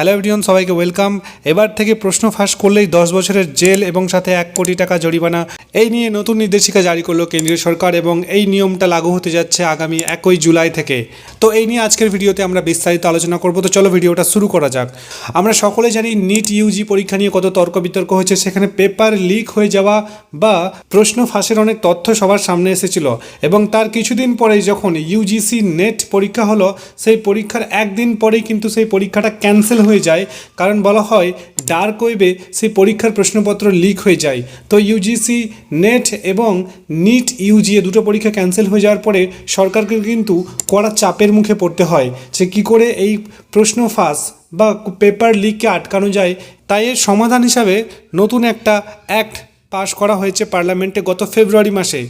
Hello everyone, সবাইকে welcome. এবার থেকে প্রশ্ন ফাঁস করলেই 10 বছরের জেল এবং সাথে 1 কোটি টাকা জরিমানা, এই নিয়ে নতুন নির্দেশিকা জারি করলো কেন্দ্রীয় সরকার এবং এই নিয়মটা লাগু হতে যাচ্ছে আগামী 1 জুলাই থেকে। তো এই নিয়ে আজকের ভিডিওতে আমরা বিস্তারিত আলোচনা করব। তো চলো ভিডিওটা শুরু করা যাক। আমরা সকলে জানি নিট ইউজি পরীক্ষা নিয়ে কত তর্ক বিতর্ক হয়েছে, সেখানে পেপার লিক হয়ে যাওয়া বা প্রশ্ন ফাঁসের অনেক তথ্য সবার সামনে এসেছিল এবং তার কিছুদিন পরেই যখন ইউজিসি নেট পরীক্ষা হলো, সেই পরীক্ষার একদিন পরেই কিন্তু সেই পরীক্ষাটা ক্যান্সেল হয়ে যায়, কারণ বলা হয় ডার্ক ওয়েবে সেই পরীক্ষার প্রশ্নপত্র লিক হয়ে যায়। তো ইউজিসি নেট এবং নিট ইউজি দুটো পরীক্ষা ক্যান্সেল হয়ে যাওয়ার পরে সরকারকে কিন্তু কড়া চাপের মুখে পড়তে হয় যে কী করে এই প্রশ্ন ফাঁস বা পেপার লিককে আটকানো যায়। তাই এর সমাধান হিসাবে নতুন একটা অ্যাক্ট পাশ করা হয়েছে পার্লামেন্টে গত ফেব্রুয়ারি মাসে।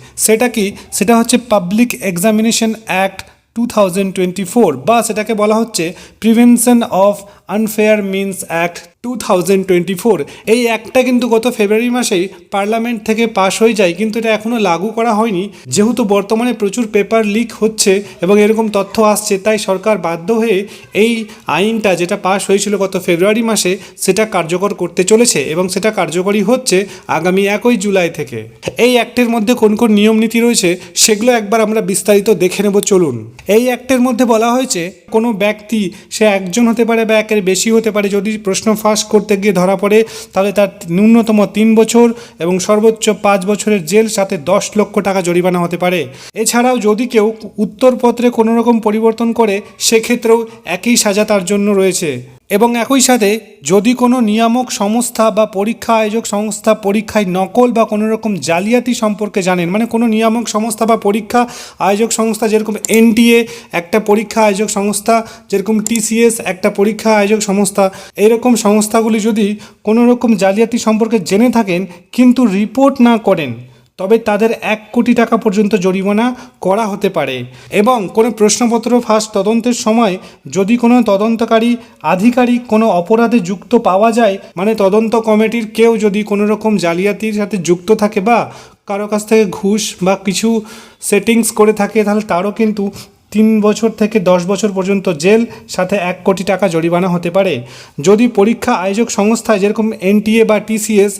সেটা হচ্ছে পাবলিক এক্সামিনেশন অ্যাক্ট 2024, বা সেটাকে বলা হচ্ছে prevention of unfair means act 2024। এই অ্যাক্টটা কিন্তু গত ফেব্রুয়ারি মাসেই পার্লামেন্ট থেকে পাশ হয়ে যায়, কিন্তু এটা এখনও লাগু করা হয়নি। যেহেতু বর্তমানে প্রচুর পেপার লিক হচ্ছে এবং এরকম তথ্য আসছে, তাই সরকার বাধ্য হয়ে এই আইনটা যেটা পাশ হয়েছিল গত ফেব্রুয়ারি মাসে সেটা কার্যকর করতে চলেছে এবং সেটা কার্যকরী হচ্ছে আগামী 1 জুলাই থেকে। এই অ্যাক্টের মধ্যে কোন কোন নিয়ম নীতি রয়েছে সেগুলো একবার আমরা বিস্তারিত দেখে নেব, চলুন। এই অ্যাক্টের মধ্যে বলা হয়েছে কোনো ব্যক্তি, সে একজন হতে পারে বা একের বেশি হতে পারে, যদি প্রশ্ন ফাঁস করতে গিয়ে ধরা পড়ে তাহলে তার ন্যূনতম 3 বছর এবং সর্বোচ্চ 5 বছরের জেল, সাথে 10 লক্ষ টাকা জরিমানা হতে পারে। এছাড়াও যদি কেউ উত্তরপত্রে কোনো রকম পরিবর্তন করে, সেক্ষেত্রেও একই সাজা তার জন্য রয়েছে। এবং একই সাথে যদি কোনো নিয়ামক সংস্থা বা পরীক্ষা আয়োজক সংস্থা পরীক্ষায় নকল বা কোনো রকম জালিয়াতি সম্পর্কে জানেন, মানে কোনো নিয়ামক সংস্থা বা পরীক্ষা আয়োজক সংস্থা, যেরকম এনটিএ একটা পরীক্ষা আয়োজক সংস্থা, যেরকম টিসিএস একটা পরীক্ষা আয়োজক সংস্থা, এরকম সংস্থাগুলি যদি কোনো রকম জালিয়াতি সম্পর্কে জেনে থাকেন কিন্তু রিপোর্ট না করেন, তবে তাদের 1 কোটি টাকা পর্যন্ত জরিমানা করা হতে পারে। এবং কোনো প্রশ্নপত্র ফাঁস তদন্তের সময় যদি কোনো তদন্তকারী আধিকারিক কোনো অপরাধে যুক্ত পাওয়া যায়, মানে তদন্ত কমিটির কেউ যদি কোনো রকম জালিয়াতির সাথে যুক্ত থাকে বা কারো কাছ থেকে ঘুষ বা কিছু সেটিংস করে থাকে, তাহলে তারও কিন্তু 3 বছর থেকে 10 বছর পর্যন্ত জেল, সাথে 1 কোটি টাকা জরিমানা হতে পারে। যদি পরীক্ষা আয়োজক সংস্থায় যেরকম এনটিএ বা টিসিএস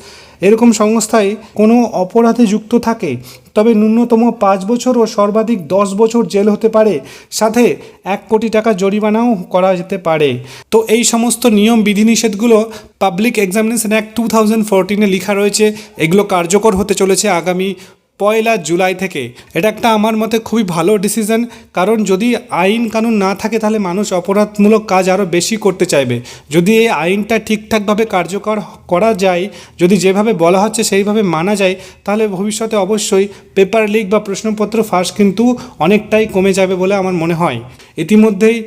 এরকম সংস্থায় কোনো অপরাধে যুক্ত থাকে, তবে ন্যূনতম 5 বছর ও সর্বাধিক 10 বছর জেল হতে পারে, সাথে 1 কোটি টাকা জরিমানাও করা যেতে পারে। তো এই সমস্ত নিয়ম বিধিনিষেধগুলো পাবলিক এক্সামিনেশন অ্যাক্ট 2014-এ লেখা রয়েছে। এগুলো কার্যকর হতে চলেছে আগামী 1 জুলাই থেকে। এটা একটা আমার মতে খুবই ভালো ডিসিশন, কারণ যদি আইন কানুন না থাকে তাহলে মানুষ অপরাধমূলক কাজ আরও বেশি করতে চাইবে। যদি এই আইনটা ঠিকঠাকভাবে কার্যকর করা যায়, যদি যেভাবে বলা হচ্ছে সেইভাবে মানা যায়, তাহলে ভবিষ্যতে অবশ্যই পেপার লিক বা প্রশ্নপত্র ফাঁস কিন্তু অনেকটাই কমে যাবে বলে আমার মনে হয়। ইতিমধ্যেই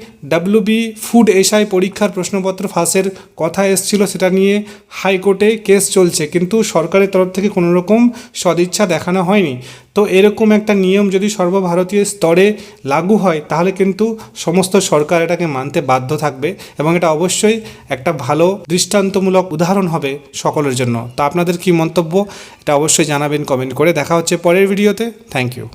WB ফুড এসআই পরীক্ষার প্রশ্নপত্র ফাঁসের কথা এসেছিল, সেটা নিয়ে হাইকোর্টে কেস চলছে, কিন্তু সরকারের তরফ থেকে কোনো রকম সদিচ্ছা দেখানো হয়নি। তো এরকম একটা নিয়ম যদি সর্বভারতীয় স্তরে লাগু হয়, তাহলে কিন্তু সমস্ত সরকার এটাকে মানতে বাধ্য থাকবে এবং এটা অবশ্যই একটা ভালো দৃষ্টান্তমূলক উদাহরণ হবে সকলের জন্য। তো আপনাদের কি মন্তব্য, এটা অবশ্যই জানাবেন কমেন্ট করে। দেখা হচ্ছে পরের ভিডিওতে। Thank you.